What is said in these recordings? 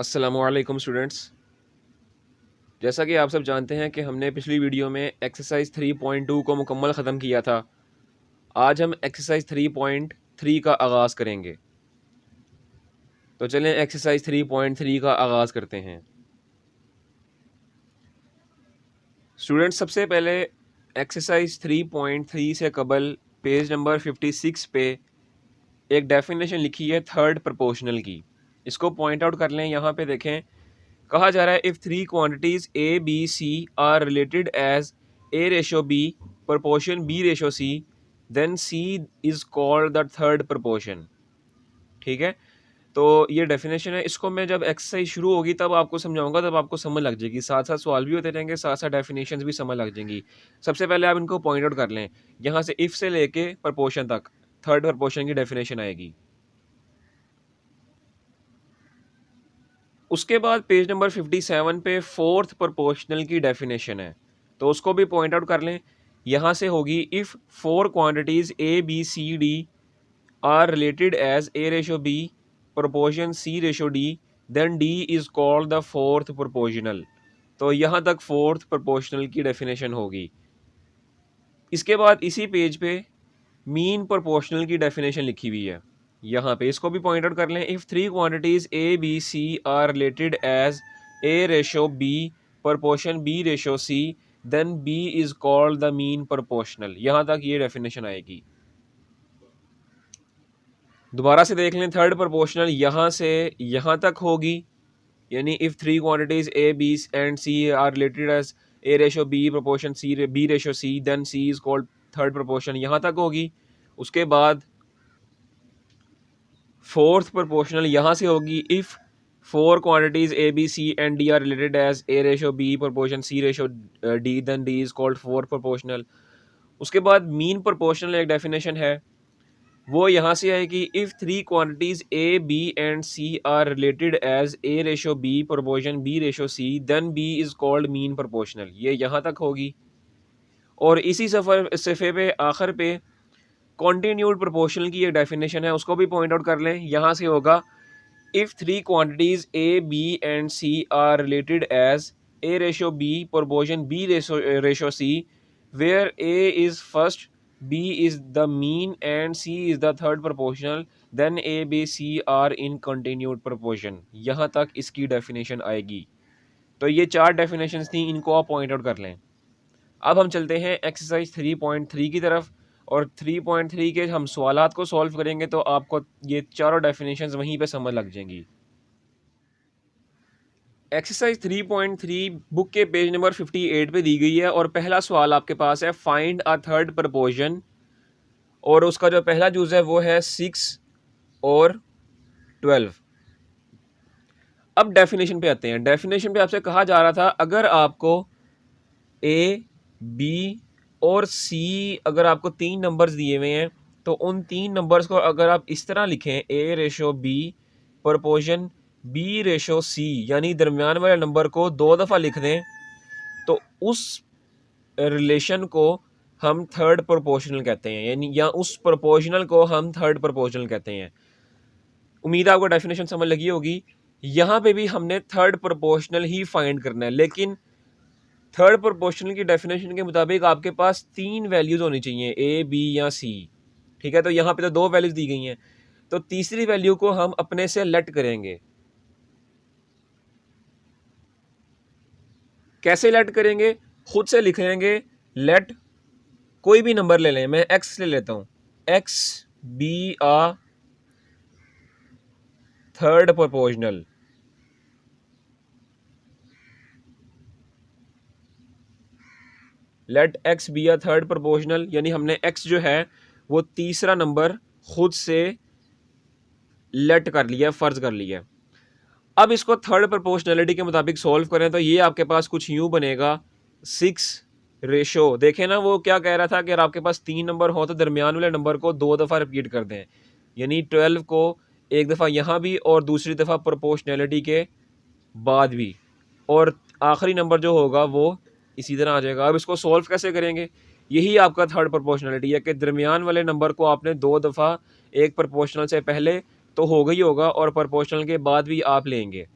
अस्सलामुअलैकुम स्टूडेंट्स। जैसा कि आप सब जानते हैं कि हमने पिछली वीडियो में एक्सरसाइज 3.2 को मुकम्मल ख़त्म किया था। आज हम एक्सरसाइज 3.3 का आगाज़ करेंगे। तो चलें एक्सरसाइज 3.3 का आगाज़ करते हैं। स्टूडेंट्स, सबसे पहले एक्सरसाइज 3.3 से कबल पेज नंबर 56 पे एक डेफिनेशन लिखी है थर्ड प्रपोर्शनल की। इसको पॉइंट आउट कर लें। यहाँ पे देखें, कहा जा रहा है if three quantities a b c are related as a ratio b proportion b ratio c then c is called the third proportion. ठीक है, तो ये डेफिनेशन है। इसको मैं जब एक्सरसाइज शुरू होगी तब आपको समझाऊंगा, तब आपको समझ लग जाएगी। साथ साथ सवाल भी होते रहेंगे, साथ साथ डेफिनेशन भी समझ लग जाएंगी। सबसे पहले आप इनको पॉइंट आउट कर लें। यहाँ से इफ़ से लेके प्रपोर्शन तक थर्ड प्रपोर्शन की डेफिनेशन आएगी। उसके बाद पेज नंबर 57 पे फोर्थ प्रोपोर्शनल की डेफिनेशन है, तो उसको भी पॉइंट आउट कर लें। यहाँ से होगी if four quantities a b c d are related as a ratio b proportion c ratio d then d is called the fourth proportional. तो यहाँ तक फोर्थ प्रोपोर्शनल की डेफिनेशन होगी। इसके बाद इसी पेज पे मीन प्रोपोर्शनल की डेफिनेशन लिखी हुई है। यहाँ पे इसको भी पॉइंट आउट कर लें। If three quantities a b c are related as a ratio b proportion b ratio c then b is called the mean proportional. यहाँ तक ये डेफिनेशन आएगी। दोबारा से देख लें, थर्ड प्रोपोर्शनल यहाँ से यहाँ तक होगी, यानी if three quantities a b and c are related as a ratio b proportion c b ratio c then c is called third proportion, यहाँ तक होगी। उसके बाद फोर्थ प्रोपोर्शनल यहाँ से होगी if four quantities a b c and d are related as a ratio b proportion c ratio d then d is called fourth proportional. उसके बाद मीन प्रोपोर्शनल एक डेफिनेशन है, वो यहाँ से आएगी if three quantities a b and c are related as a ratio b proportion b ratio c then b is called mean proportional. ये यहाँ तक होगी। और इसी सफ़े पे आखिर पे कॉन्टीन्यूड प्रोपोर्शनल की एक डेफिनेशन है, उसको भी पॉइंट आउट कर लें। यहाँ से होगा if three quantities a b and c are related as a ratio b proportion b ratio c where a is first b is the mean and c is the third proportional then a b c are in continued proportion. यहाँ तक इसकी definition आएगी। तो ये चार definitions थी, इनको आप पॉइंट आउट कर लें। अब हम चलते हैं एक्सरसाइज 3.3 की तरफ, और 3.3 के हम सवालात को सॉल्व करेंगे तो आपको ये चारों डेफिनेशंस वहीं पे समझ लग जाएंगी। एक्सरसाइज 3.3 बुक के पेज नंबर 58 पे दी गई है, और पहला सवाल आपके पास है फाइंड अ थर्ड प्रपोर्शन, और उसका जो पहला जूज़ है वो है 6 और 12। अब डेफिनेशन पे आते हैं। डेफिनेशन पे आपसे कहा जा रहा था अगर आपको ए बी और सी, अगर आपको तीन नंबर्स दिए हुए हैं तो उन तीन नंबर्स को अगर आप इस तरह लिखें a ratio b proportion b ratio c, यानी दरमियान वाले नंबर को दो दफ़ा लिख दें, तो उस रिलेशन को हम थर्ड प्रोपोर्शनल कहते हैं, यानी या उस प्रोपोर्शनल को हम थर्ड प्रोपोर्शनल कहते हैं। उम्मीद है आपको डेफिनेशन समझ लगी होगी। यहाँ पे भी हमने थर्ड प्रोपोर्शनल ही फाइंड करना है, लेकिन थर्ड प्रोपोर्शनल की डेफिनेशन के मुताबिक आपके पास तीन वैल्यूज होनी चाहिए, ए बी या सी। ठीक है, तो यहाँ पे तो दो वैल्यूज दी गई हैं, तो तीसरी वैल्यू को हम अपने से लेट करेंगे। कैसे लेट करेंगे? खुद से लिख लेंगे लेट, कोई भी नंबर ले लें, मैं एक्स ले लेता हूँ, x be a third proportional. Let x be a third proportional, यानी हमने एक्स जो है वो तीसरा नंबर खुद से लेट कर लिया, फर्ज कर लिया। अब इसको थर्ड प्रोपोर्शनलिटी के मुताबिक सॉल्व करें तो ये आपके पास कुछ यूं बनेगा 6 रेशो, देखें ना वो क्या कह रहा था कि अगर आपके पास तीन नंबर हो तो दरमियान वाले नंबर को दो दफ़ा रिपीट कर दें, यानी 12 को एक दफ़ा यहाँ भी और दूसरी दफ़ा प्रोपोर्शनलिटी के बाद भी, और आखिरी नंबर जो होगा वो इसी तरह आ जाएगा। अब इसको सॉल्व कैसे करेंगे? यही आपका थर्ड प्रोपोर्शनलिटी है कि दरमियान वाले नंबर को आपने दो दफ़ा, एक प्रोपोर्शनल से पहले तो होगा ही होगा और प्रोपोर्शनल के बाद भी आप लेंगे।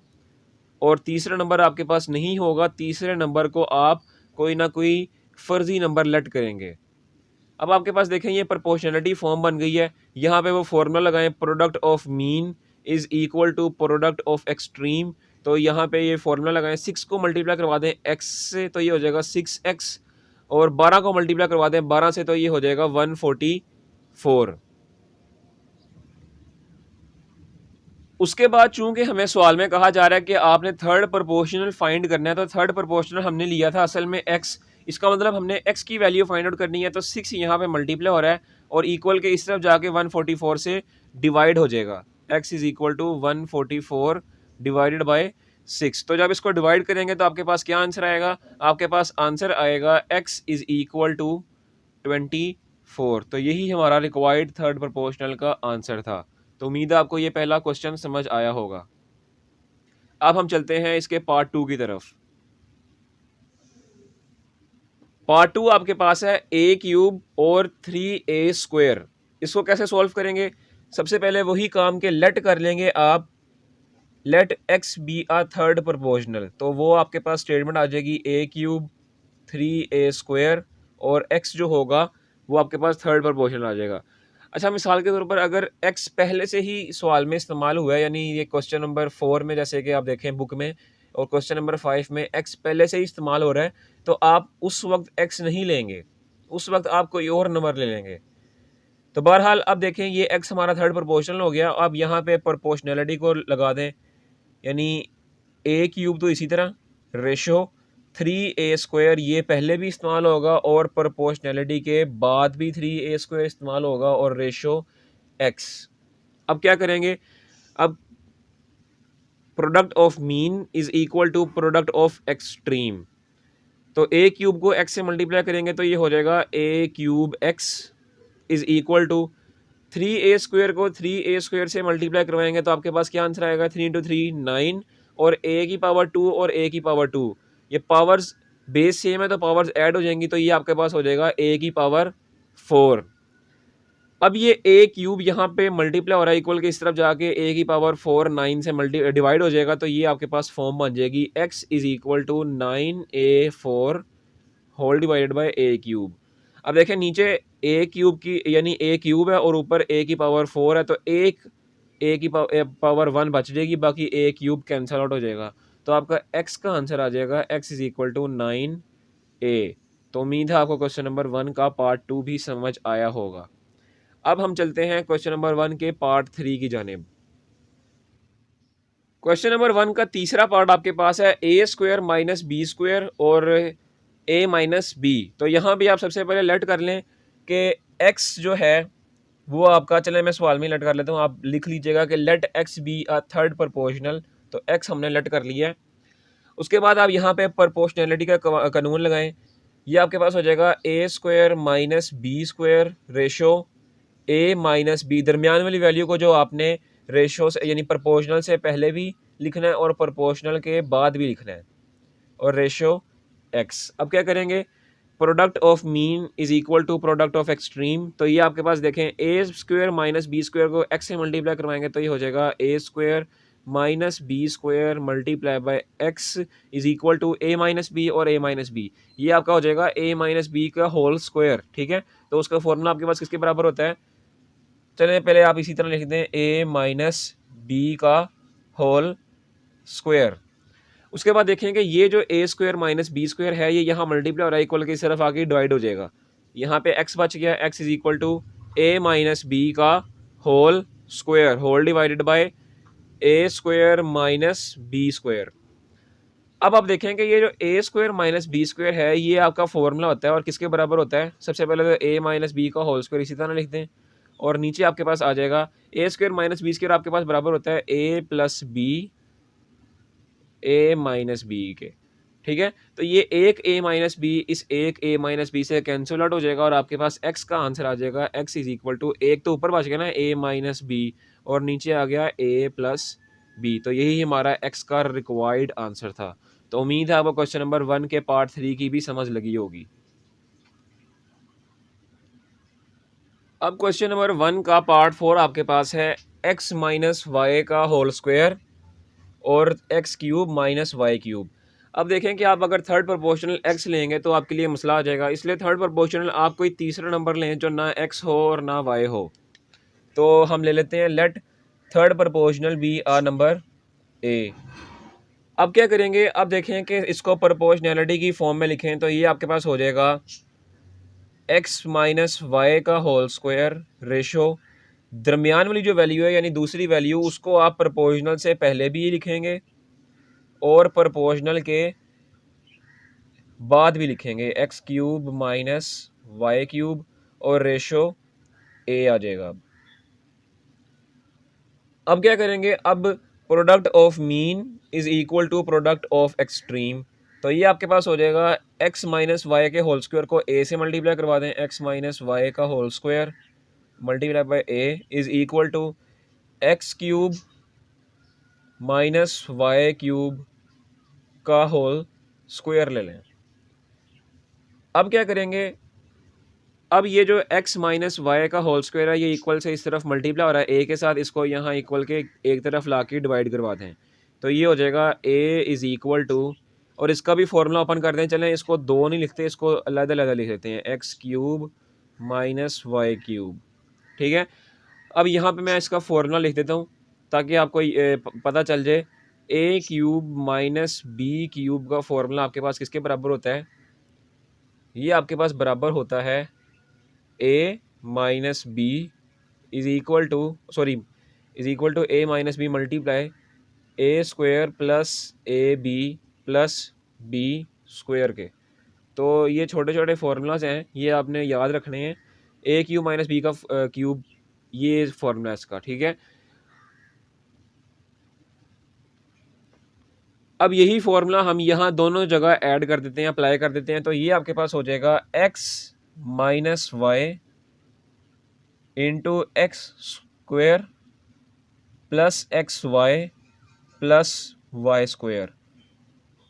और तीसरा नंबर आपके पास नहीं होगा, तीसरे नंबर को आप कोई ना कोई फर्जी नंबर लेट करेंगे। अब आपके पास देखें ये प्रोपोर्शनलिटी फॉर्म बन गई है। यहाँ पे वो फॉर्मूला लगाएं, product of mean is equal to product of extreme. तो यहाँ पे ये फॉर्मूला लगाएं, 6 को मल्टीप्लाई करवा दें x से तो ये हो जाएगा 6x, और 12 को मल्टीप्लाई करवा दें 12 से तो ये हो जाएगा 144। उसके बाद चूंकि हमें सवाल में कहा जा रहा है कि आपने थर्ड प्रोपोर्शनल फाइंड करना है, तो थर्ड प्रोपोर्शनल हमने लिया था असल में x, इसका मतलब हमने x की वैल्यू फाइंड आउट करनी है। तो 6 यहाँ पे मल्टीप्लाई हो रहा है और इक्वल के इस तरफ जाके 144 से डिवाइड हो जाएगा। x is equal to 144 divided by 6। तो जब इसको डिवाइड करेंगे तो आपके पास क्या आंसर आएगा? आपके पास आंसर आएगा x इज इक्वल टू 24। तो यही हमारा रिक्वायर्ड थर्ड प्रोपोर्शनल का आंसर था। तो उम्मीद है आपको ये पहला क्वेश्चन समझ आया होगा। अब हम चलते हैं इसके पार्ट 2 की तरफ। पार्ट 2 आपके पास है a क्यूब और 3a स्क्वायर। इसको कैसे सॉल्व करेंगे? सबसे पहले वही काम के लेट कर लेंगे आप, let x be a third proportional. तो वो आपके पास स्टेटमेंट आ जाएगी a क्यूब 3a स्क्वायर, और x जो होगा वो आपके पास थर्ड प्रोपोर्शनल आ जाएगा। अच्छा, मिसाल के तौर पर अगर x पहले से ही सवाल में इस्तेमाल हुआ है, यानी ये क्वेश्चन नंबर 4 में जैसे कि आप देखें बुक में, और क्वेश्चन नंबर 5 में x पहले से ही इस्तेमाल हो रहा है, तो आप उस वक्त x नहीं लेंगे, उस वक्त आप कोई और नंबर ले लेंगे। तो बहरहाल अब देखें ये x हमारा थर्ड प्रोपोर्शनल हो गया। अब यहाँ पे प्रोपोर्शनलिटी को लगा दें, यानी a क्यूब तो इसी तरह, रेशो 3a स्क्वायर ये पहले भी इस्तेमाल होगा और प्रोपोर्शनलिटी के बाद भी 3a स्क्वायर इस्तेमाल होगा, और रेशो x। अब क्या करेंगे? अब product of mean is equal to product of extreme. तो a क्यूब को x से मल्टीप्लाई करेंगे तो ये हो जाएगा a cube x is equal to 3a square को 3a स्क्वायर से मल्टीप्लाई करवाएंगे तो आपके पास क्या आंसर आएगा? 3 इंटू 3 9, और a की पावर 2 और a की पावर 2, ये पावर्स बेस सेम है तो पावर्स ऐड हो जाएंगी, तो ये आपके पास हो जाएगा a की पावर 4। अब ये a क्यूब यहाँ पे मल्टीप्लाई हो रहा है इक्वल के इस तरफ जाके a की पावर 4 9 से डिवाइड हो जाएगा, तो ये आपके पास फॉर्म बन जाएगी x is equal to 9a4 whole divided by a cube. अब देखें नीचे a क्यूब की यानी a क्यूब है और ऊपर a की पावर 4 है, तो एक a की पावर 1 बच जाएगी, बाकी a क्यूब कैंसिल आउट हो जाएगा। तो आपका x का आंसर आ जाएगा x is equal to 9a। तो उम्मीद है आपको क्वेश्चन नंबर 1 का पार्ट 2 भी समझ आया होगा। अब हम चलते हैं क्वेश्चन नंबर 1 के पार्ट 3 की जानिब। क्वेश्चन नंबर 1 का तीसरा पार्ट आपके पास है a square minus b square और a माइनस बी। तो यहाँ भी आप सबसे पहले लेट कर लें कि x जो है वो आपका, चले मैं सवाल में लेट कर लेता हूँ, आप लिख लीजिएगा कि let x be a third proportional. तो x हमने लेट कर लिया है। उसके बाद आप यहाँ पे प्रोपोर्शनलिटी का कानून लगाएं, ये आपके पास हो जाएगा a square minus b square ratio a minus b. दरमियान वाली वैल्यू को जो आपने रेशो से यानी प्रोपोर्शनल से पहले भी लिखना है और प्रोपोर्शनल के बाद भी लिखना है, और रेशो x। अब क्या करेंगे? Product of mean is equal to product of extreme. तो ये आपके पास देखें a square minus b square को x से मल्टीप्लाई करवाएंगे तो ये हो जाएगा a square minus b square multiply by x is equal to a minus b और a माइनस बी। ये आपका हो जाएगा a माइनस बी का होल स्क्वायर, ठीक है। तो उसका फॉर्मूला आपके पास किसके बराबर होता है? चलिए पहले आप इसी तरह लिख दें a माइनस बी का होल स्क्वायर। उसके बाद देखेंगे ये जो a square minus b square है ये यहाँ मल्टीप्लाई हो रहा है इक्वल की तरफ आके डिवाइड हो जाएगा। यहाँ पे x बच गया, x is equal to a minus b का whole square whole divided by a square minus b square. अब आप देखेंगे ये जो a square minus b square है ये आपका फॉर्मूला होता है और किसके बराबर होता है? सबसे पहले तो a माइनस बी का होल स्क्वायर इसी तरह लिख दें, और नीचे आपके पास आ जाएगा a square minus b square आपके पास बराबर होता है a plus b a minus b के, ठीक है। तो ये एक a माइनस बी इस एक a माइनस बी से कैंसिल आउट हो जाएगा और आपके पास x का आंसर आ जाएगा x इज इक्वल टू, एक तो ऊपर बच गया ना a माइनस बी और नीचे आ गया a प्लस बी। तो यही हमारा x का रिक्वायर्ड आंसर था। तो उम्मीद है आपको क्वेश्चन नंबर 1 के पार्ट 3 की भी समझ लगी होगी। अब क्वेश्चन नंबर 1 का पार्ट 4 आपके पास है x माइनस वाई का होल स्क्वायर और x cube minus y cube. अब देखें कि आप अगर थर्ड प्रोपोर्शनल एक्स लेंगे तो आपके लिए मसला आ जाएगा, इसलिए थर्ड प्रोपोर्शनल आप कोई तीसरा नंबर लें जो ना एक्स हो और ना वाई हो। तो हम ले लेते हैं let third proportional be a number a. अब क्या करेंगे, अब देखें कि इसको प्रोपोर्शनैलिटी की फॉर्म में लिखें तो ये आपके पास हो जाएगा एक्स माइनस वाई का होल स्क्वायर रेशो, दरमियान वाली जो वैल्यू है यानी दूसरी वैल्यू उसको आप प्रोपोर्शनल से पहले भी लिखेंगे और प्रोपोर्शनल के बाद भी लिखेंगे, x cube minus y cube और रेशो ए आ जाएगा। अब क्या करेंगे, अब product of mean is equal to product of extreme. तो ये आपके पास हो जाएगा एक्स माइनस वाई के होल स्क्वायर को ए से मल्टीप्लाई करवा दें, एक्स माइनस वाई का whole square multiply by a is equal to x cube minus y cube का होल स्क्वायर ले लें। अब क्या करेंगे, अब ये जो x माइनस वाई का होल स्क्वायर है ये इक्वल से इस तरफ मल्टीप्लाई हो रहा है ए के साथ, इसको यहाँ इक्वल के एक तरफ ला के डिवाइड करवा दें तो ये हो जाएगा a इज़ इक्वल टू, और इसका भी फॉर्मूला ओपन कर दें। चलें इसको दो नहीं लिखते, इसको अलग अलग लिख देते हैं, x cube minus y cube. ठीक है, अब यहाँ पे मैं इसका फॉर्मूला लिख देता हूँ ताकि आपको पता चल जाए। ए क्यूब माइनस बी क्यूब का फॉर्मूला आपके पास किसके बराबर होता है, ये आपके पास बराबर होता है a minus b is equal to a minus b multiply a square plus a b plus b square के। तो ये छोटे छोटे फार्मूलाज हैं, ये आपने याद रखने हैं। ए क्यूब माइनस बी का क्यूब, ये फार्मूला इसका। ठीक है, अब यही फार्मूला हम यहाँ दोनों जगह ऐड कर देते हैं, अप्लाई कर देते हैं, तो ये आपके पास हो जाएगा x minus y into x square plus x y plus y square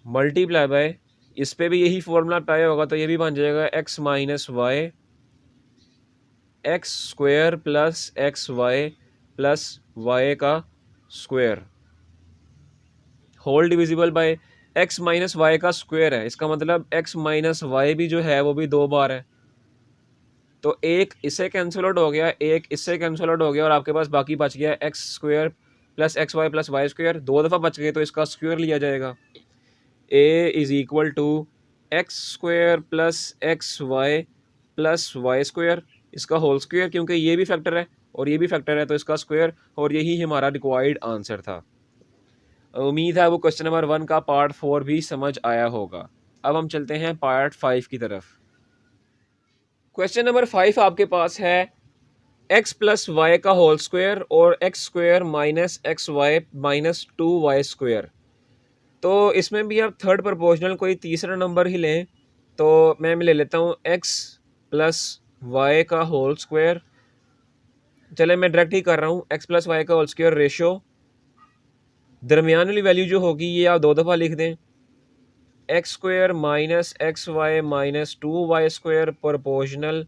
multiply by, इस पे भी यही फॉर्मूला अप्लाई होगा तो ये भी बन जाएगा x minus y x square plus x y plus y का square whole divisible by x minus y का स्क्वायर है, इसका मतलब एक्स माइनस वाई भी जो है वो भी दो बार है, तो एक इससे कैंसिल आउट हो गया, एक इससे कैंसिल आउट हो गया और आपके पास बाकी बच गया x square plus x y plus y square, दो दफ़ा बच गए तो इसका स्क्वायर लिया जाएगा। A is equal to x square plus x y plus y square, इसका होल स्क्वायर, क्योंकि ये भी फैक्टर है और ये भी फैक्टर है तो इसका स्क्वायर, और यही हमारा रिक्वायर्ड आंसर था। उम्मीद है वो क्वेश्चन नंबर 1 का पार्ट 4 भी समझ आया होगा। अब हम चलते हैं पार्ट 5 की तरफ। क्वेश्चन नंबर 5 आपके पास है एक्स प्लस वाई का होल स्क्वायर और x square minus x y minus 2y square. तो इसमें भी आप थर्ड प्रोपोर्शनल कोई तीसरा नंबर ही लें, तो मैं ले लेता हूँ एक्स प्लस वाई का होल स्क्वायर। चले मैं डायरेक्ट ही कर रहा हूँ, एक्स प्लस वाई का होल स्क्वायर रेशो, दरमियान वाली वैल्यू जो होगी ये आप दो दफ़ा लिख दें, x square minus x y minus 2y square proportional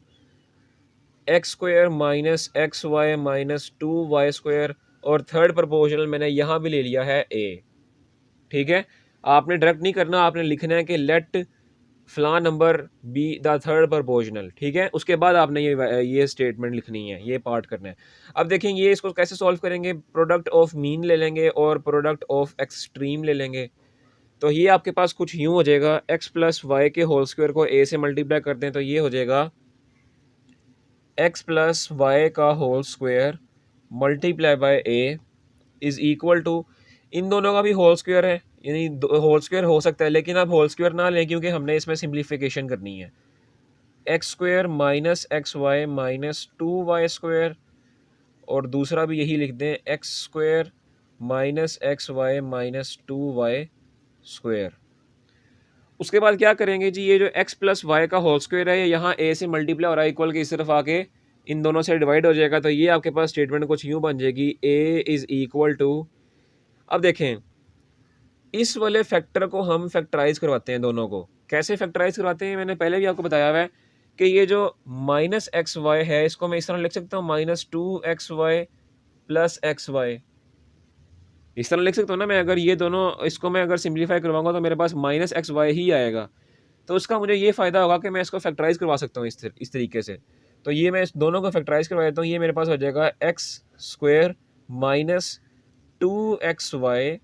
x square minus x y minus 2y square, और थर्ड प्रोपोर्शनल मैंने यहाँ भी ले लिया है ए। ठीक है, आपने डायरेक्ट नहीं करना, आपने लिखना है कि लेट फलां number be the third proportional. ठीक है, उसके बाद आपने ये स्टेटमेंट लिखनी है, ये पार्ट करना है। अब देखेंगे ये इसको कैसे सॉल्व करेंगे, प्रोडक्ट ऑफ मीन ले लेंगे और प्रोडक्ट ऑफ एक्सट्रीम ले लेंगे। तो ये आपके पास कुछ यूँ हो जाएगा, एक्स प्लस वाई के होल स्क्वायर को ए से मल्टीप्लाई करते हैं तो ये हो जाएगा एक्स प्लस वाई का whole square multiply by a is equal to, इन दोनों का भी होल स्क्वायर है, यानी होल स्क्वायर हो सकता है, लेकिन आप होल स्क्वायर ना लें क्योंकि हमने इसमें सिंप्लीफिकेशन करनी है। X square minus x y minus 2y square, और दूसरा भी यही लिख दें, x square minus x y minus 2y square. उसके बाद क्या करेंगे जी, ये जो एक्स प्लस वाई का होल स्क्वायर है ये यहाँ ए से मल्टीप्लाई हो रहा है, इक्वल के इस तरफ आके इन दोनों से डिवाइड हो जाएगा, तो ये आपके पास स्टेटमेंट कुछ यूँ बन जाएगी, ए इज़ इक्वल टू, अब देखें इस वाले फैक्टर को हम फैक्टराइज करवाते हैं, दोनों को कैसे फैक्टराइज करवाते हैं मैंने पहले भी आपको बताया हुआ है कि ये जो माइनस एक्स वाई है इसको मैं इस तरह लिख सकता हूँ, minus 2xy plus x Y, इस तरह लिख सकता हूँ ना मैं, अगर ये दोनों इसको मैं अगर सिम्प्लीफाई करवाऊंगा तो मेरे पास माइनस एक्स वाई ही आएगा। तो उसका मुझे ये फ़ायदा होगा कि मैं इसको फैक्टराइज करवा सकता हूँ इस तरीके से। तो ये मैं इस दोनों को फैक्टराइज करवा देता हूँ। ये मेरे पास हो जाएगा x square minus 2xy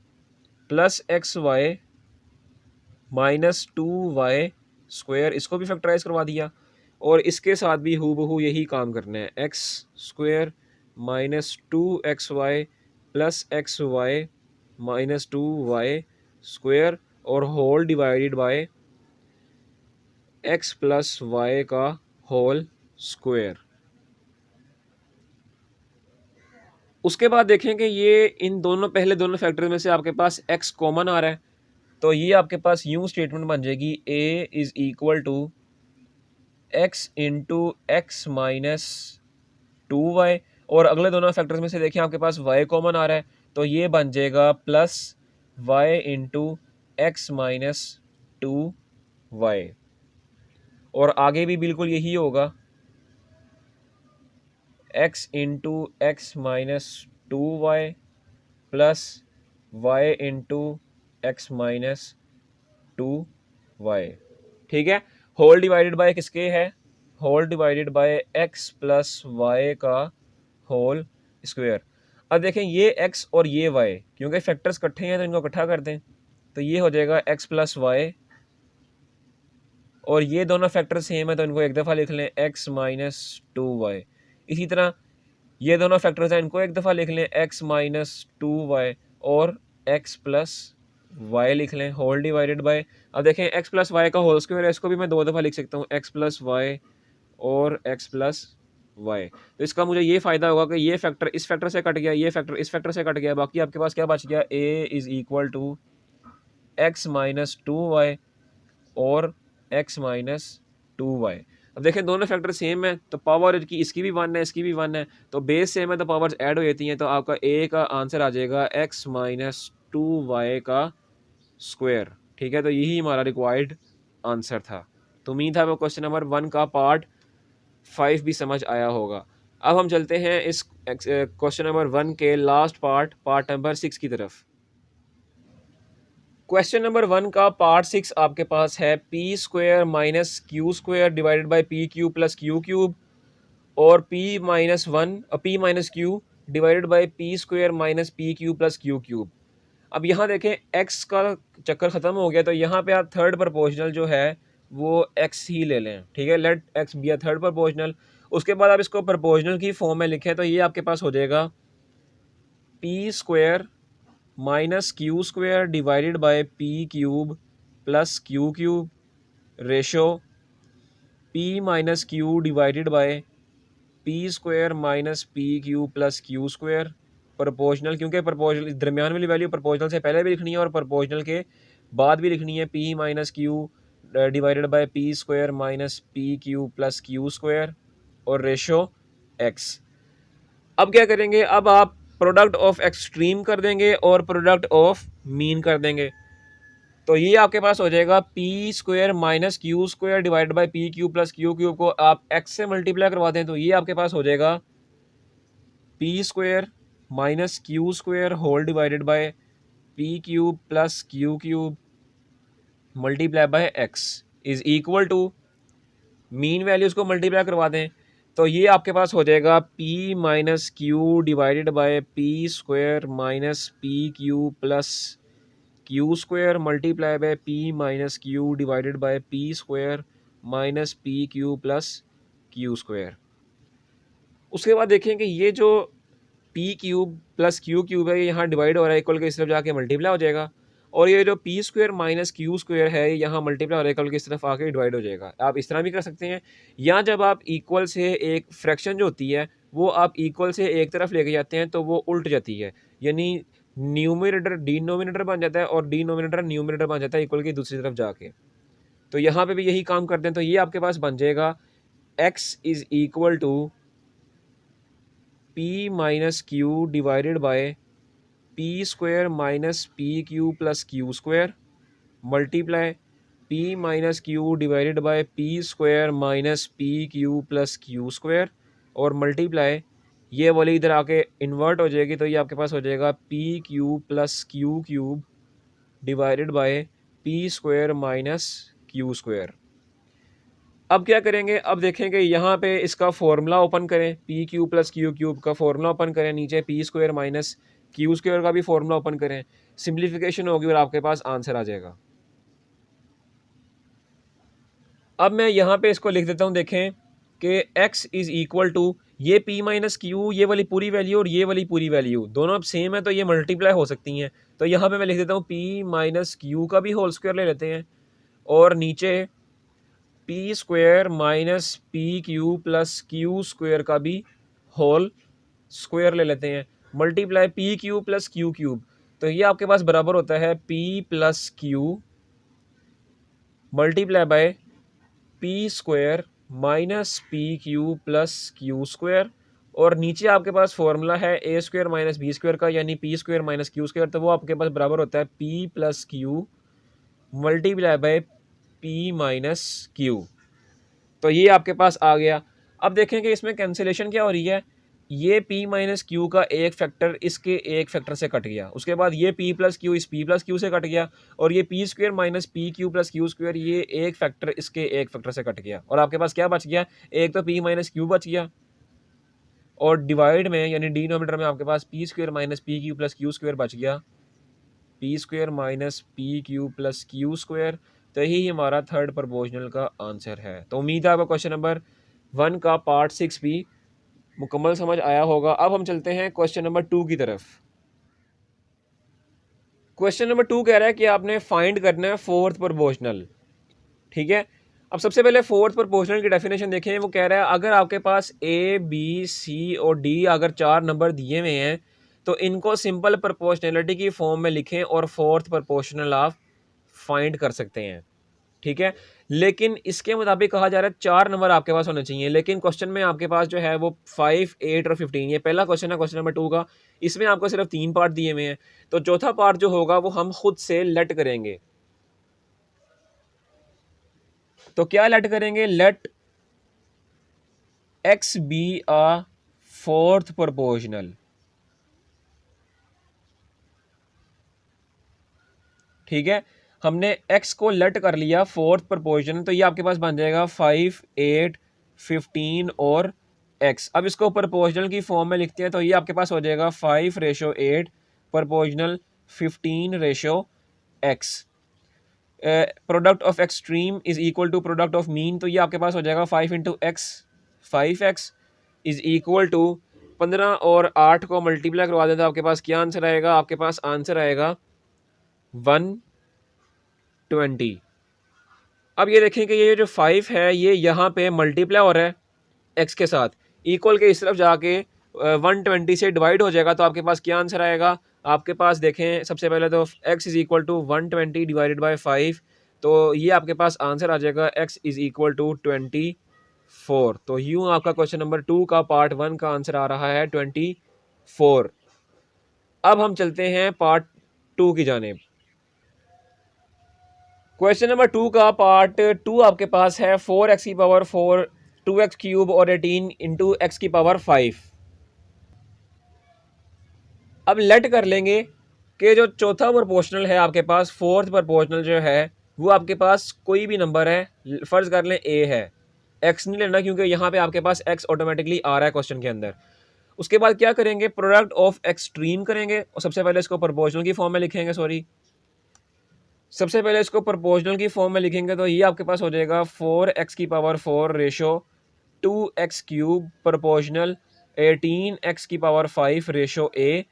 plus x y minus 2y square, इसको भी फैक्टराइज करवा दिया। और इसके साथ भी हूबहू यही काम करना है, x square minus 2xy plus x y minus 2y square और whole divided by x plus y का होल स्क्वायर। उसके बाद देखें कि ये इन दोनों पहले दोनों फैक्टर में से आपके पास x कॉमन आ रहा है, तो ये आपके पास यूं स्टेटमेंट बन जाएगी a is equal to x into x minus 2y। और अगले दोनों फैक्टर्स में से देखिए आपके पास y कॉमन आ रहा है, तो ये बन जाएगा plus y into x minus 2y। और आगे भी बिल्कुल यही होगा, x into x minus 2y plus y into x minus 2y। ठीक है, होल डिवाइडेड बाय किसके है, whole divided by x plus y का होल स्क्वायर। अब देखें ये x और ये y क्योंकि फैक्टर्स इकट्ठे हैं तो इनको इकट्ठा कर दें, तो ये हो जाएगा x प्लस वाई। और ये दोनों फैक्टर सेम है तो इनको एक दफ़ा लिख लें x माइनस 2y। इसी तरह ये दोनों फैक्टर्स हैं, इनको एक दफ़ा लिख लें x माइनस 2y और x प्लस वाई लिख लें होल डिवाइडेड बाय। अब देखें x प्लस वाई का होल स्क्वायर है, इसको भी मैं दो दफ़ा लिख सकता हूँ, x प्लस वाई और x प्लस वाई। तो इसका मुझे ये फ़ायदा होगा कि ये फैक्टर इस फैक्टर से कट गया, ये फैक्टर इस फैक्टर से कट गया, बाकी आपके पास क्या बच गया, a is equal to x minus 2y और x माइनस 2y। अब देखें दोनों फैक्टर सेम है तो पावर की इसकी भी 1 है इसकी भी 1 है, तो बेस सेम है तो पावर्स ऐड हो जाती हैं, तो आपका a का आंसर आ जाएगा x माइनस 2y का स्क्वायर। ठीक है, तो यही हमारा रिक्वायर्ड आंसर था। तो उम्मीद है वो क्वेश्चन नंबर 1 का पार्ट 5 भी समझ आया होगा। अब हम चलते हैं इस क्वेश्चन नंबर 1 के लास्ट पार्ट नंबर 6 की तरफ। क्वेश्चन नंबर 1 का पार्ट 6 आपके पास है p square minus q square divided by p cube plus q cube और p minus q divided by p square minus p cube plus q cube. अब यहाँ देखें x का चक्कर ख़त्म हो गया, तो यहाँ पे आप थर्ड प्रपोर्शनल जो है वो x ही ले लें। ठीक है, let x be a third proportional. उसके बाद आप इसको प्रपोर्शनल की फॉर्म में लिखें तो ये आपके पास हो जाएगा p square minus q square divided by p cube plus q cube ratio P minus q divided by p square minus p q plus q square. Proportional, क्योंकि प्रपोर्शनल दरमियान वाली वैल्यू प्रपोर्शनल से पहले भी लिखनी है और प्रपोर्शनल के बाद भी लिखनी है, p minus q divided by p square minus p q plus q square और रेशो एक्स। अब क्या करेंगे, अब आप प्रोडक्ट ऑफ एक्सट्रीम कर देंगे और प्रोडक्ट ऑफ मीन कर देंगे, तो ये आपके पास हो जाएगा p square minus q square divide by P q plus q cube को आप एक्स से मल्टीप्लाई करवा दें तो ये आपके पास हो जाएगा p square minus q square whole divided by p cube plus q cube multiply by x is equal to mean values को मल्टीप्लाई करवा दें तो ये आपके पास हो जाएगा p minus q divided by p square minus p q plus q square multiply by p minus q divided by p square minus p q plus q square. उसके बाद देखें कि ये जो P cube plus q cube है ये यहाँ divide हो रहा है, इक्वल के इस तरफ जाके मल्टीप्लाई हो जाएगा, और ये जो p square minus q square है यहाँ मल्टीप्लाई हो रहा है, इक्वल की इस तरफ आके डिवाइड हो जाएगा। आप इस तरह भी कर सकते हैं, या जब आप इक्वल से एक फ्रैक्शन जो होती है वो आप इक्वल से एक तरफ लेके जाते हैं तो वो उल्ट जाती है, यानी न्यूमिनेटर डिनोमिनेटर बन जाता है और डिनोमिनेटर न्यूमिनेटर बन जाता है इक्वल की दूसरी तरफ जाके। तो यहाँ पे भी यही काम करते हैं, तो ये आपके पास बन जाएगा x is equal to p minus q divided by p square minus p q plus q square multiply p minus q divided by p square minus p q plus q square और multiply ये वाली इधर आके invert हो जाएगी, तो ये आपके पास हो जाएगा p cube plus q cube divided by p square minus q square. अब क्या करेंगे, अब देखेंगे यहाँ पे इसका फॉर्मूला ओपन करें, P q plus q cube का फॉर्मूला ओपन करें, नीचे P square minus q square का भी फॉर्मूला ओपन करें, सिंप्लीफिकेशन होगी और आपके पास आंसर आ जाएगा। अब मैं यहाँ पे इसको लिख देता हूँ, देखें कि x इज़ इक्वल टू ये p माइनस क्यू, ये वाली पूरी वैल्यू और ये वाली पूरी वैल्यू दोनों अब सेम है, तो ये मल्टीप्लाई हो सकती हैं। तो यहाँ पे मैं लिख देता हूँ p माइनस क्यू का भी होल स्क्वायर ले लेते हैं, और नीचे P square minus p q plus q square का भी होल स्क्वायर ले लेते हैं, multiply P q plus q cube. तो ये आपके पास बराबर होता है p plus q multiply by p square minus p q plus q square, और नीचे आपके पास फॉर्मूला है ए स्क्वायर माइनस बी स्क्वायर का, यानी P square minus q square, तो वो आपके पास बराबर होता है p plus q multiply by p minus Q. तो ये आपके पास आ गया। अब देखें कि इसमें कैंसिलेशन क्या हो रही है, ये p माइनस क्यू का एक फैक्टर इसके एक फैक्टर से कट गया, उसके बाद ये p प्लस क्यू इस p प्लस क्यू से कट गया, और ये p square minus p q plus q square ये एक फैक्टर इसके एक फैक्टर से कट गया, और आपके पास क्या बच गया, एक तो p माइनस क्यू बच गया, और डिवाइड में यानी डिनोमिनेटर में आपके पास p square minus p q plus q square बच गया, p square minus p q plus q square. तो यही हमारा थर्ड प्रोपोर्शनल का आंसर है। तो उम्मीद है आपको क्वेश्चन नंबर 1 का पार्ट 6 भी मुकम्मल समझ आया होगा। अब हम चलते हैं क्वेश्चन नंबर 2 की तरफ। क्वेश्चन नंबर 2 कह रहा है कि आपने फाइंड करना है फोर्थ प्रोपोर्शनल। ठीक है, अब सबसे पहले फोर्थ प्रोपोर्शनल की डेफिनेशन देखें। वो कह रहा है अगर आपके पास ए बी सी और डी अगर 4 नंबर दिए हुए हैं तो इनको सिंपल प्रोपोर्शनलिटी की फॉर्म में लिखें और फोर्थ प्रोपोर्शनल आप फाइंड कर सकते हैं। ठीक है, लेकिन इसके मुताबिक कहा जा रहा है 4 नंबर आपके पास होने चाहिए, लेकिन क्वेश्चन में आपके पास जो है वो 5, 8 और 15, ये पहला क्वेश्चन है क्वेश्चन नंबर 2 का। इसमें आपको सिर्फ 3 पार्ट दिए हुए हैं, तो चौथा पार्ट जो होगा वो हम खुद से लेट करेंगे। तो क्या लेट करेंगे, let x be a fourth proportional. ठीक है, हमने x को लेट कर लिया फोर्थ प्रोपोर्शनल, तो ये आपके पास बन जाएगा 5, 8, 15 और x। अब इसको प्रोपोर्शनल की फॉर्म में लिखते हैं, तो ये आपके पास हो जाएगा 5:8 proportional 15:x। Product of extreme is equal to product of mean, तो ये आपके पास हो जाएगा 5 into x, 5x is equal to 15 और 8 को मल्टीप्लाई करवा दें तो आपके पास क्या आंसर आएगा, आपके पास आंसर आएगा 120। अब ये देखें कि ये जो 5 है ये यहाँ पे मल्टीप्लाई हो रहा है x के साथ, इक्वल के इस तरफ जाके 120 से डिवाइड हो जाएगा, तो आपके पास क्या आंसर आएगा, आपके पास देखें सबसे पहले तो x is equal to 120 divided by 5, तो ये आपके पास आंसर आ जाएगा x इज इक्वल टू 24। तो यूँ आपका क्वेश्चन नंबर 2 का पार्ट 1 का आंसर आ रहा है 24। अब हम चलते हैं पार्ट 2 की जानेब। क्वेश्चन नंबर 2 का पार्ट 2 आपके पास है 4x की पावर 4, 2x क्यूब और 18 इंटू एक्स की पावर 5। अब लेट कर लेंगे कि जो चौथा प्रोपोर्शनल है आपके पास, फोर्थ प्रोपोर्शनल जो है वो आपके पास कोई भी नंबर है, फर्ज कर लें a है, x नहीं लेना क्योंकि यहाँ पे आपके पास x ऑटोमेटिकली आ रहा है क्वेश्चन के अंदर। उसके बाद क्या करेंगे, प्रोडक्ट ऑफ एक्सट्रीम करेंगे, और सबसे पहले इसको प्रोपोर्शनल की फॉर्म में लिखेंगे, सबसे पहले इसको प्रोपोर्शनल की फॉर्म में लिखेंगे, तो ये आपके पास हो जाएगा 4x की power 4 ratio 2x cube proportional 18x की power 5 ratio a,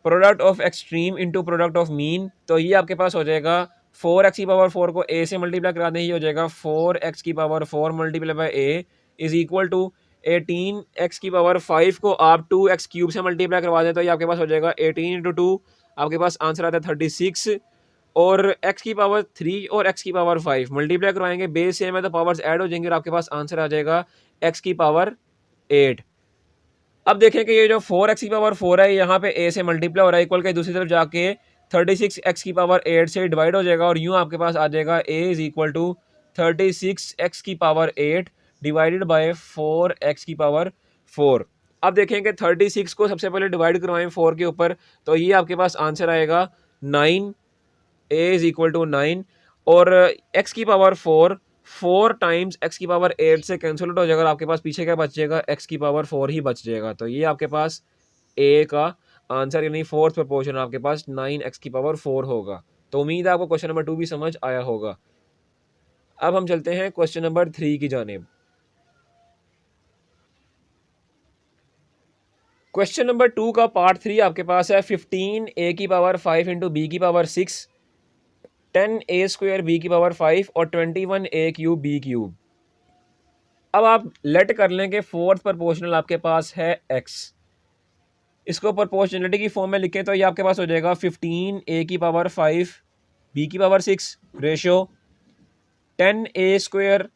product of extreme into product of mean, तो ये आपके पास हो जाएगा 4x की पावर 4 को a से मल्टीप्लाई करा दें, ये हो जाएगा 4x की power 4 multiply by a is equal to 18x की पावर 5 को आप 2x क्यूब से मल्टीप्लाई करवा दें, तो ये आपके पास हो जाएगा 18 इंटू 2, आपके पास आंसर आता है 36, और x की पावर 3 और x की पावर 5 मल्टीप्लाई करवाएंगे, बेस सेम है तो पावर्स ऐड हो जाएंगे और आपके पास आंसर आ जाएगा x की पावर 8। अब देखें कि ये जो 4x की पावर 4 है यहाँ पे a से मल्टीप्लाई हो रहा है, इक्वल के दूसरी तरफ जाके 36x की पावर 8 से डिवाइड हो जाएगा, और यूँ आपके पास आ जाएगा a is equal to 36x की पावर 8 डिवाइडेड बाय 4x की पावर 4। अब देखेंगे 36 को सबसे पहले डिवाइड करवाएं 4 के ऊपर, तो ये आपके पास आंसर आएगा 9, ए इज इक्वल टू 9, और एक्स की पावर 4 टाइम्स एक्स की पावर 8 से कैंसिल आउट हो जाएगा, आपके पास पीछे क्या बचेगा, एक्स की पावर 4 ही बच जाएगा। तो ये आपके पास ए का आंसर यानी फोर्थ प्रपोर्शन आपके पास 9x की पावर 4 होगा। तो उम्मीद है आपको क्वेश्चन नंबर 2 भी समझ आया होगा। अब हम चलते हैं क्वेश्चन नंबर 3 की जानिब। क्वेश्चन नंबर 2 का पार्ट 3 आपके पास है 15 ए की पावर 5 इंटू बी की पावर 6, 10 ए स्क्वायर बी की पावर 5 और 21 ए क्यूब बी क्यूब। अब आप लेट कर लें कि फोर्थ प्रपोर्शनल आपके पास है x, इसको प्रोपोर्शनलिटी की फॉर्म में लिखें तो ये आपके पास हो जाएगा 15 ए की पावर 5 बी की power 6 ratio 10 a square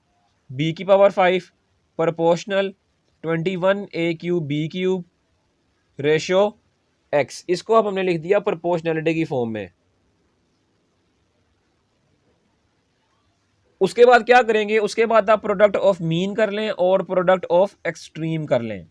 b की power 5 proportional 21 a cube b cube ratio x। इसको अब हमने लिख दिया प्रोपोर्शनलिटी की फॉर्म में। उसके बाद क्या करेंगे, उसके बाद आप प्रोडक्ट ऑफ मीन कर लें और प्रोडक्ट ऑफ एक्सट्रीम कर लें।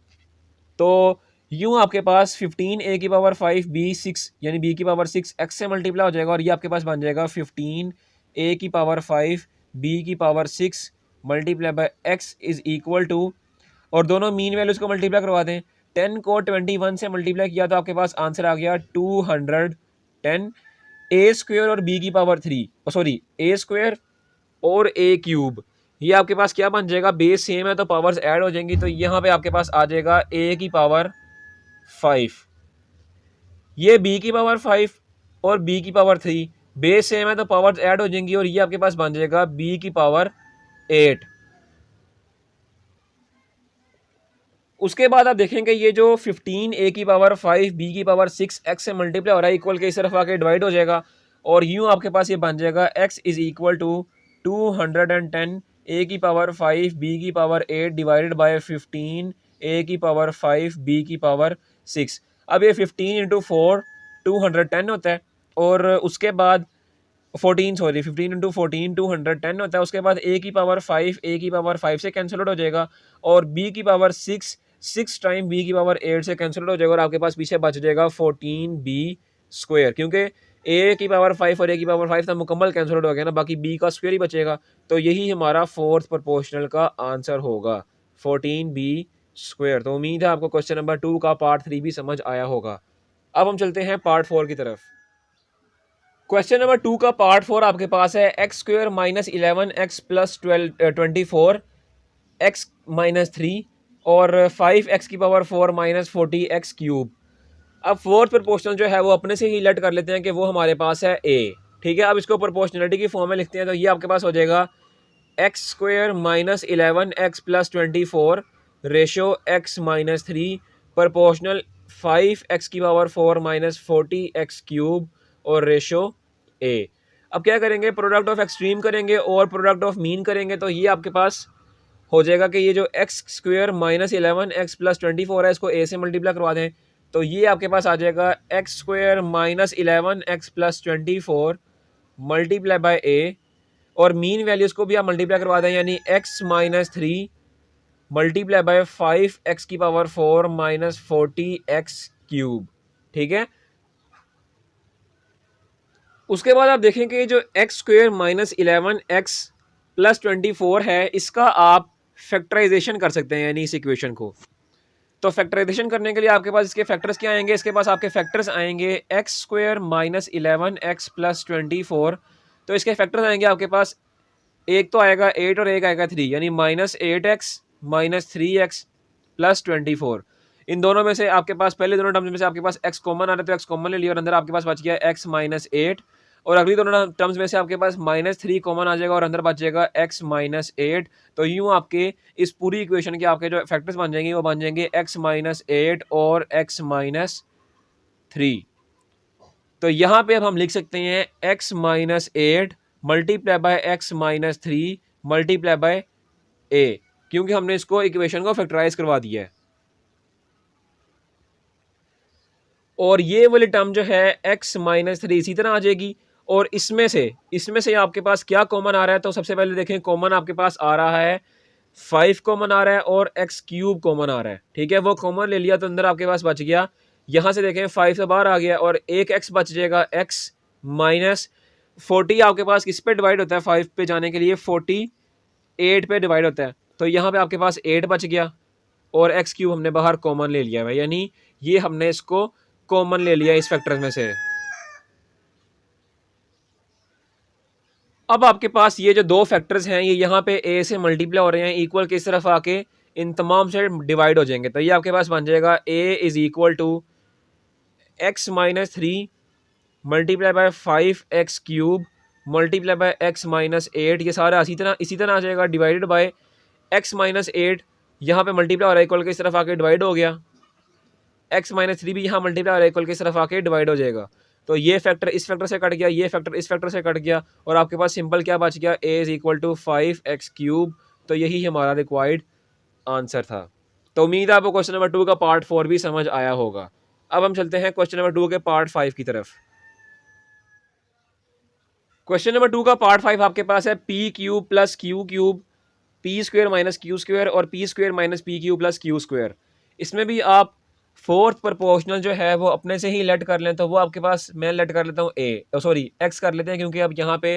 तो यूं आपके पास 15 ए की पावर 5 बी 6 यानी बी की पावर 6 एक्स से मल्टीप्लाई हो जाएगा और ये आपके पास बन जाएगा 15 ए की पावर 5 बी की power 6 multiply by x is equal to, और दोनों मीन वैल्यूज को मल्टीप्लाई करवा दें। 10 को 21 से मल्टीप्लाई किया तो आपके पास आंसर आ गया 210 ए स्क्वायर और बी की पावर 3, सॉरी ए स्क्वायर और ए क्यूब। ये आपके पास क्या बन जाएगा, बेस सेम है तो पावर्स ऐड हो जाएंगी, तो यहाँ पे आपके पास आ जाएगा ए की पावर 5, ये बी की पावर 5 और बी की पावर 3, बेस सेम है तो पावर्स ऐड हो जाएंगी और ये आपके पास बन जाएगा बी की पावर 8। उसके बाद आप देखेंगे ये जो 15 ए की पावर 5 बी की पावर 6 एक्स से मल्टीप्लाई हो रहा है, इक्वल के इस तरफ आके डिवाइड हो जाएगा और यूं आपके पास ये बन जाएगा एक्स इज इक्वल टू 210 ए की पावर 5 बी की पावर 8 डिवाइडेड बाय 15 ए की पावर 5 बी की पावर 6। अब ये 15 इंटू 4 210 होता है और उसके बाद 15 इंटू 14 210 होता है। उसके बाद ए की पावर 5 ए की पावर 5 से कैंसिल आउट हो जाएगा और बी की पावर 6 टाइम बी की पावर 8 से कैंसिल आउट हो जाएगा और आपके पास पीछे बच जाएगा 14 बी स्क्वायर, क्योंकि ए की पावर 5 और ए की पावर 5 तो मुकम्मल कैंसिल आउट हो गया ना, बाकी बी का स्क्वायर ही बचेगा। तो यही हमारा फोर्थ प्रोपोर्शनल का आंसर होगा 14 बी स्क्वायर। तो उम्मीद है आपको क्वेश्चन नंबर 2 का पार्ट 3 भी समझ आया होगा। अब हम चलते हैं पार्ट 4 की तरफ। क्वेश्चन नंबर 2 का पार्ट 4 आपके पास है x square minus 11 x plus 24 x minus 3 और 5 एक्स की पावर 4 माइनस 40 एक्स क्यूब। अब फोर्थ प्रोपोर्शनल जो है वो अपने से ही लेट कर लेते हैं कि वो हमारे पास है ए, ठीक है। अब इसको प्रोपोर्शनलिटी की फॉर्म में लिखते हैं तो ये आपके पास हो जाएगा x square minus 11 x plus 24 ratio x minus 3 proportional 5 x की पावर 4 माइनस 40 एक्स क्यूब और रेशो ए। अब क्या करेंगे, प्रोडक्ट ऑफ एक्सट्रीम करेंगे और प्रोडक्ट ऑफ मीन करेंगे तो ये आपके पास हो जाएगा कि ये जो x square minus 11 x plus 24 है इसको ए से मल्टीप्लाई करवा दें तो ये आपके पास आ जाएगा x square minus 11 x plus 24 multiply by a, और मीन वैल्यूज को भी आप मल्टीप्लाई करवा दें यानी x minus 3 multiply by 5 x की पावर 4 माइनस 40 एक्स क्यूब, ठीक है। उसके बाद आप देखेंगे जो x square minus 11 x plus 24 है इसका आप फैक्टराइजेशन कर सकते हैं यानी इस इक्वेशन को। तो फैक्टराइजेशन करने के लिए आपके पास इसके फैक्टर्स क्या आएंगे, इसके पास आपके फैक्टर्स आएंगे x square minus 11 x plus 24, तो इसके फैक्टर्स आएंगे आपके पास, एक तो आएगा 8 और एक आएगा 3 यानी minus 8x minus 3x plus 24। इन दोनों में से आपके पास पहले दोनों टर्म्स में से आपके पास x कॉमन आ रहा है तो x कॉमन ले लिया और अंदर आपके पास बच गया x माइनस 8, और अगली दोनों टर्म्स में से आपके पास माइनस 3 कॉमन आ जाएगा और अंदर बच जाएगा x माइनस 8। तो यूं आपके इस पूरी इक्वेशन के आपके जो फैक्टर्स बन जाएंगे वो बन जाएंगे x माइनस 8 और x माइनस 3। तो यहाँ पे अब हम लिख सकते हैं x minus 8 multiply by x minus 3 multiply by a, क्योंकि हमने इसको इक्वेशन को फैक्टराइज करवा दिया है। और ये वाली टर्म जो है x माइनस 3 इसी तरह आ जाएगी और इसमें से आपके पास क्या कॉमन आ रहा है, तो सबसे पहले देखें कॉमन आपके पास आ रहा है 5 कॉमन आ रहा है और एक्स क्यूब कॉमन आ रहा है, ठीक है, वो कॉमन ले लिया तो अंदर आपके पास बच गया, यहाँ से देखें 5 से बाहर आ गया और एक एक्स बच जाएगा, एक्स माइनस 40 आपके पास किस पे डिवाइड होता है 5 पे जाने के लिए, 48 पे डिवाइड होता है, तो यहाँ पे आपके पास 8 बच गया और एक्स क्यूब हमने बाहर कॉमन ले लिया है, यानी ये हमने इसको कॉमन ले लिया इस फैक्टर में से। अब आपके पास ये जो दो फैक्टर्स हैं ये यहाँ पे ए से मल्टीप्लाई हो रहे हैं, इक्वल की तरफ आके इन तमाम से डिवाइड हो जाएंगे, तो ये आपके पास बन जाएगा a is equal to x minus 3 multiply by 5 x cube multiply by x minus 8, ये सारा इसी तरह आ जाएगा डिवाइडेड बाय एक्स माइनस 8, यहाँ पे मल्टीप्लाई हो रहा है इक्वल की तरफ आके डिवाइड हो गया, एक्स माइनस 3 भी यहाँ मल्टीप्लाई हो रहा है इक्वल की तरफ आके डिवाइड हो जाएगा, तो ये फैक्टर इस फैक्टर से कट गया, ये फैक्टर इस फैक्टर से कट गया और आपके पास सिंपल क्या बच गया, a is equal to 5 x cube, तो यही हमारा रिक्वायर्ड आंसर था। तो उम्मीद है आपको क्वेश्चन नंबर 2 का पार्ट 4 भी समझ आया होगा। अब हम चलते हैं क्वेश्चन नंबर 2 के पार्ट 5 की तरफ। क्वेश्चन नंबर 2 का पार्ट 5 आपके पास है p cube plus q cube, p square minus q square और p square minus p q plus q square. इसमें भी आप फोर्थ प्रोपोर्शनल जो है वो अपने से ही लेट कर लें, तो वो आपके पास मैं लेट कर लेता हूँ ए, सॉरी एक्स कर लेते हैं, क्योंकि अब यहाँ पे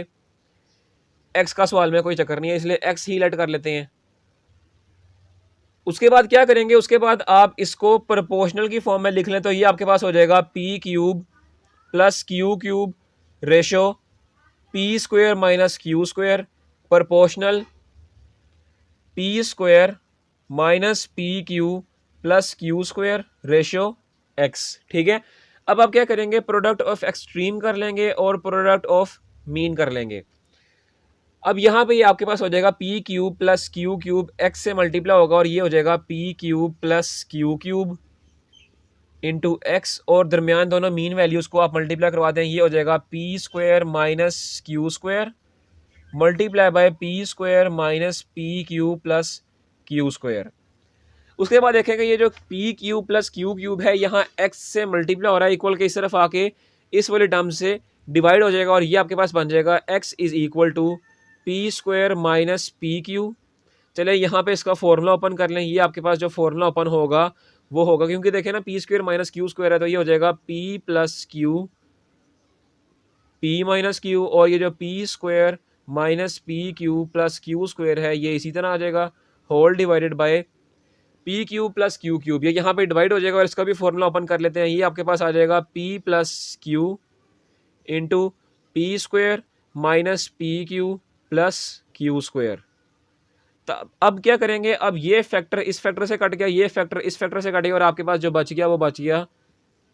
एक्स का सवाल में कोई चक्कर नहीं है, इसलिए एक्स ही लेट कर लेते हैं। उसके बाद क्या करेंगे, उसके बाद आप इसको प्रोपोर्शनल की फॉर्म में लिख लें, तो ये आपके पास हो जाएगा p cube plus q cube ratio P square minus q square proportional P square minus p q plus q square ratio x, ठीक है। अब आप क्या करेंगे, प्रोडक्ट ऑफ एक्सट्रीम कर लेंगे और प्रोडक्ट ऑफ मीन कर लेंगे। अब यहाँ पे ये आपके पास हो जाएगा p cube plus q cube, x से मल्टीप्लाई होगा और ये हो जाएगा p cube plus q cube into x, और दरमियान दोनों मीन वैल्यूज़ को आप मल्टीप्लाई करवा दें, ये हो जाएगा p square minus q square multiply by p square minus p q plus q square. उसके बाद देखेंगे ये जो P cube plus q cube है यहाँ एक्स से मल्टीप्लाई हो रहा है इक्वल के इस तरफ आके इस वाले टर्म से डिवाइड हो जाएगा और ये आपके पास बन जाएगा x is equal to p square minus p q. चले यहाँ पे इसका फॉर्मूला ओपन कर लें, ये आपके पास जो फॉर्मूला ओपन होगा वो होगा, क्योंकि देखें ना p square minus q square है, तो ये हो जाएगा p plus q p minus q, और ये जो p square minus p q plus q square है ये इसी तरह आ जाएगा whole divided by p q plus q cube, ये यहाँ पे डिवाइड हो जाएगा और इसका भी फॉर्मूला ओपन कर लेते हैं, ये आपके पास आ जाएगा p plus Q into p square minus p q plus q square. अब क्या करेंगे, अब ये फैक्टर इस फैक्टर से कट गया, ये फैक्टर इस फैक्टर से कट गया और आपके पास जो बच गया वो बच गया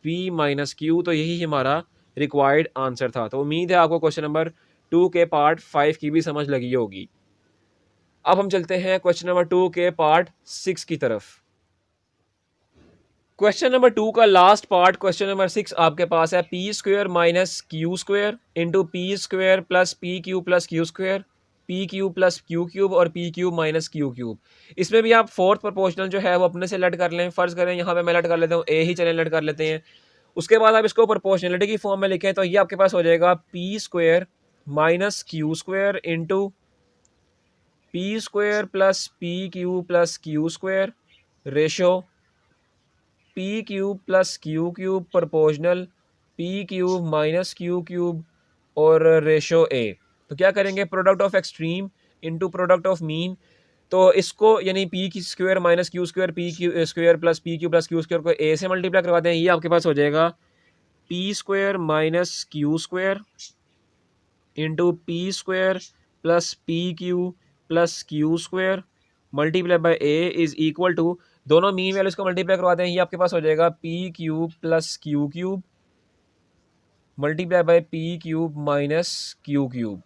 पी माइनस क्यू, तो यही हमारा रिक्वायर्ड आंसर था। तो उम्मीद है आपको क्वेश्चन नंबर 2 के पार्ट 5 की भी समझ लगी होगी। अब हम चलते हैं क्वेश्चन नंबर 2 के पार्ट 6 की तरफ। क्वेश्चन नंबर 2 का लास्ट पार्ट क्वेश्चन नंबर 6 आपके पास है p square minus q square into p square plus p q plus q square p q plus q cube और p cube minus q cube. इसमें भी आप फोर्थ प्रोपोर्शनल जो है वो अपने से लेट कर लें, फर्ज करें यहाँ पे मैं लेट कर लेता हूँ ए ही, चलें लेट कर लेते हैं। उसके बाद आप इसको प्रोपोर्शनलिटी की फॉर्म में लिखें, तो ये आपके पास हो जाएगा p square minus q square into p square plus p q plus q square ratio P cube plus q cube proportional P cube minus q cube और रेशो ए। तो क्या करेंगे, product of extreme into product of mean, तो इसको यानी P की square minus q square p Q square plus p q plus q square को a से मल्टीप्लाई करवाते हैं, ये आपके पास हो जाएगा p square minus q square into p square plus p q plus q square multiply by a is equal to, दोनों मीन वैल्यूज को मल्टीप्लाई करवाते हैं, ये आपके पास हो जाएगा p cube plus q cube multiply by p cube minus q cube.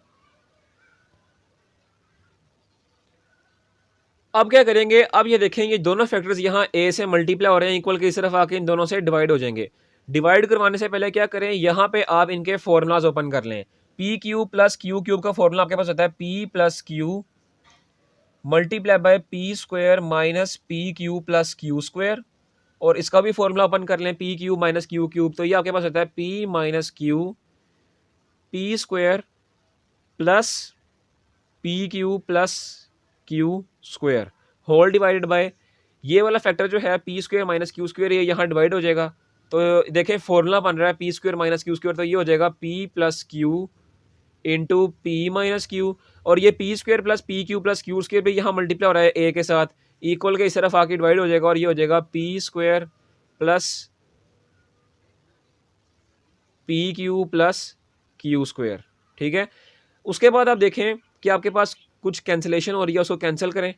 अब क्या करेंगे, अब ये देखेंगे दोनों फैक्टर्स यहाँ ए से मल्टीप्लाई हो रहे हैं इक्वल की तरफ आके इन दोनों से डिवाइड हो जाएंगे। डिवाइड करवाने से पहले क्या करें, यहाँ पे आप इनके फॉर्मूलाज ओपन कर लें। P q plus q cube का फॉर्मूला आपके पास होता है p plus q multiply by p square minus p q plus q square, और इसका भी फॉर्मूला ओपन कर लें p q minus q cube, तो ये आपके पास होता है p minus q p square plus p q plus q square whole divided by ये वाला फैक्टर जो है p square minus q square, ये यहाँ डिवाइड हो जाएगा। तो देखें फॉर्मूला बन रहा है p square minus q square, तो ये हो जाएगा p plus Q into P minus q, और ये p square plus q square भी यहाँ मल्टीप्लाई हो रहा है ए के साथ, इक्वल के इस तरफ आके डिवाइड हो जाएगा और ये हो जाएगा p square plus p q plus q square. ठीक है, उसके बाद आप देखें कि आपके पास कुछ कैंसिलेशन हो रही है, उसको कैंसिल करें।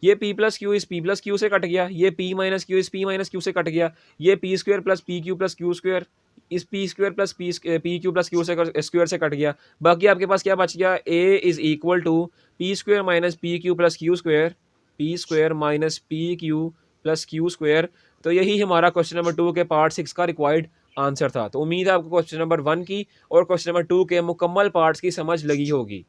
ये p प्लस क्यू इस p प्लस क्यू से कट गया, ये p माइनस क्यू इस p माइनस क्यू से कट गया, ये p square plus q square इस p square plus p q plus q से स्क्वायर से कट गया। बाकी आपके पास क्या बच गया, a is equal to p square minus p q plus q square, p square minus p q plus q square. तो यही हमारा क्वेश्चन नंबर 2 के पार्ट 6 का रिक्वायर्ड आंसर था। तो उम्मीद है आपको क्वेश्चन नंबर 1 की और क्वेश्चन नंबर 2 के मुकम्मल पार्ट्स की समझ लगी होगी।